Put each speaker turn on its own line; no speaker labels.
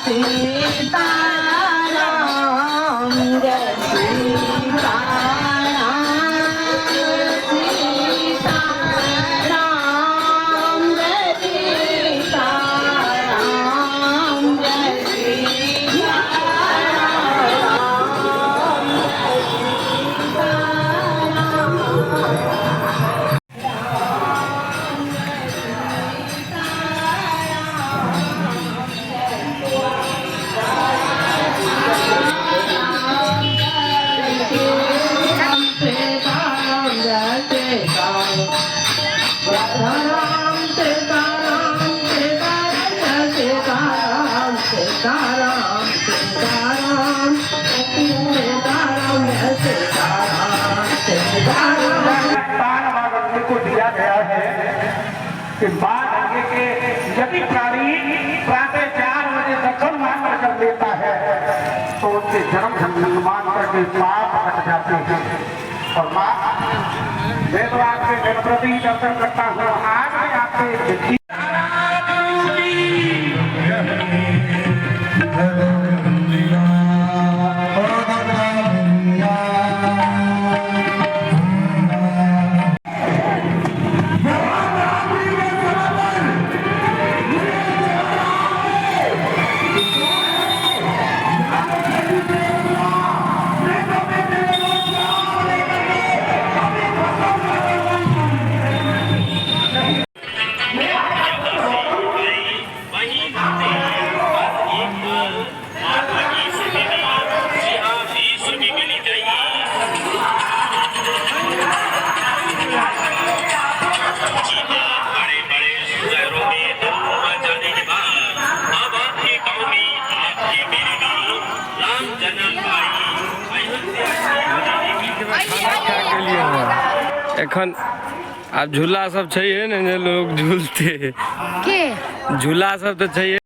सीताराम जय सीताराम सीताराम जय सीताराम जय
को दिया गया है कि बाढ़ आगे के यदि प्राणी प्रातः 4 बजे दक्षिण मार्ग कर लेता है तो उसके जन्म मान करके पाप हट जाते हैं। और माँ मैं तो आपके गणपति दर्शन करता हूँ, आज मैं आपके
एखन आब झूला सब चाहिए ने जे लोग झूलते
के
झूला सब तो चाहिए।